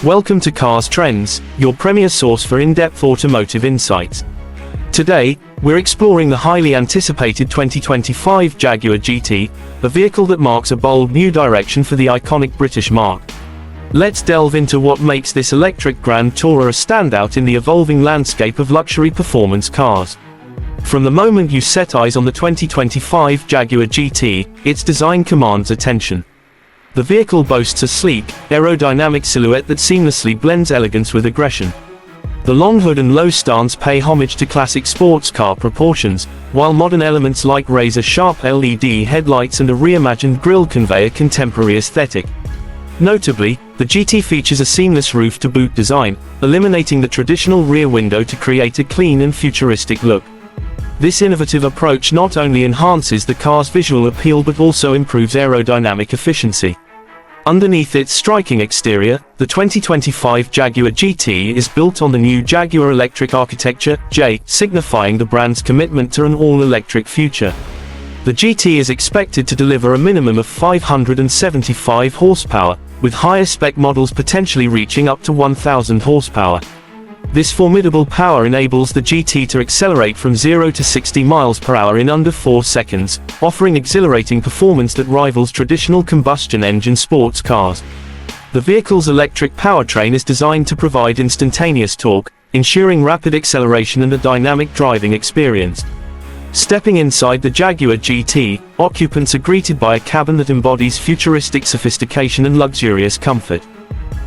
Welcome to Cars Trends, your premier source for in-depth automotive insights. Today, we're exploring the highly anticipated 2025 Jaguar GT, a vehicle that marks a bold new direction for the iconic British marque. Let's delve into what makes this electric Grand Tourer a standout in the evolving landscape of luxury performance cars. From the moment you set eyes on the 2025 Jaguar GT, its design commands attention. The vehicle boasts a sleek, aerodynamic silhouette that seamlessly blends elegance with aggression. The long hood and low stance pay homage to classic sports car proportions, while modern elements like razor-sharp LED headlights and a reimagined grille convey a contemporary aesthetic. Notably, the GT features a seamless roof-to-boot design, eliminating the traditional rear window to create a clean and futuristic look. This innovative approach not only enhances the car's visual appeal but also improves aerodynamic efficiency. Underneath its striking exterior, the 2025 Jaguar GT is built on the new Jaguar electric architecture, J, signifying the brand's commitment to an all-electric future. The GT is expected to deliver a minimum of 575 horsepower, with higher spec models potentially reaching up to 1,000 horsepower. This formidable power enables the GT to accelerate from 0 to 60 miles per hour in under 4 seconds, offering exhilarating performance that rivals traditional combustion engine sports cars. The vehicle's electric powertrain is designed to provide instantaneous torque, ensuring rapid acceleration and a dynamic driving experience. Stepping inside the Jaguar GT, occupants are greeted by a cabin that embodies futuristic sophistication and luxurious comfort.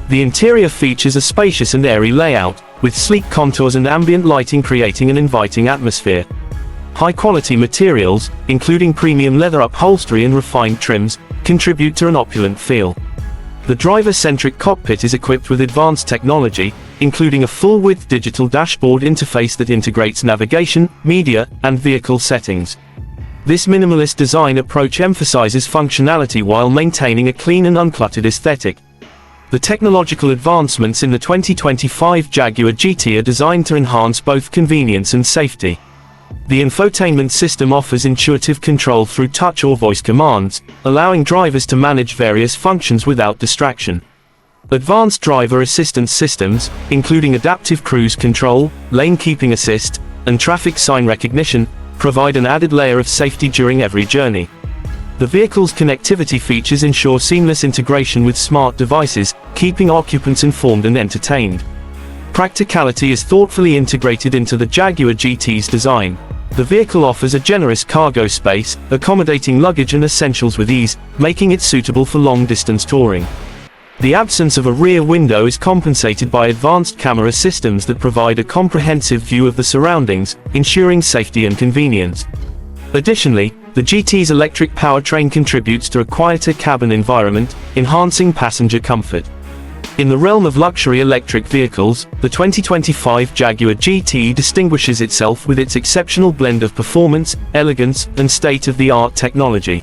The interior features a spacious and airy layout, with sleek contours and ambient lighting creating an inviting atmosphere. High-quality materials, including premium leather upholstery and refined trims, contribute to an opulent feel. The driver-centric cockpit is equipped with advanced technology, including a full-width digital dashboard interface that integrates navigation, media, and vehicle settings. This minimalist design approach emphasizes functionality while maintaining a clean and uncluttered aesthetic. The technological advancements in the 2025 Jaguar GT are designed to enhance both convenience and safety. The infotainment system offers intuitive control through touch or voice commands, allowing drivers to manage various functions without distraction. Advanced driver assistance systems, including adaptive cruise control, lane keeping assist, and traffic sign recognition, provide an added layer of safety during every journey. The vehicle's connectivity features ensure seamless integration with smart devices, keeping occupants informed and entertained. Practicality is thoughtfully integrated into the Jaguar GT's design. The vehicle offers a generous cargo space, accommodating luggage and essentials with ease, making it suitable for long-distance touring. The absence of a rear window is compensated by advanced camera systems that provide a comprehensive view of the surroundings, ensuring safety and convenience. Additionally, the GT's electric powertrain contributes to a quieter cabin environment, enhancing passenger comfort. In the realm of luxury electric vehicles, the 2025 Jaguar GT distinguishes itself with its exceptional blend of performance, elegance, and state-of-the-art technology.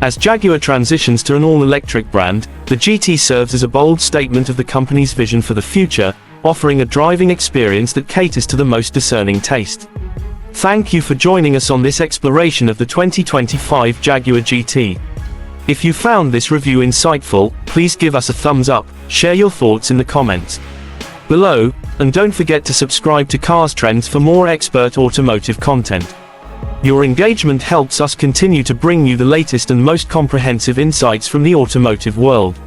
As Jaguar transitions to an all-electric brand, the GT serves as a bold statement of the company's vision for the future, offering a driving experience that caters to the most discerning taste. Thank you for joining us on this exploration of the 2025 Jaguar GT. If you found this review insightful, please give us a thumbs up, share your thoughts in the comments below, and don't forget to subscribe to Cars Trends for more expert automotive content. Your engagement helps us continue to bring you the latest and most comprehensive insights from the automotive world.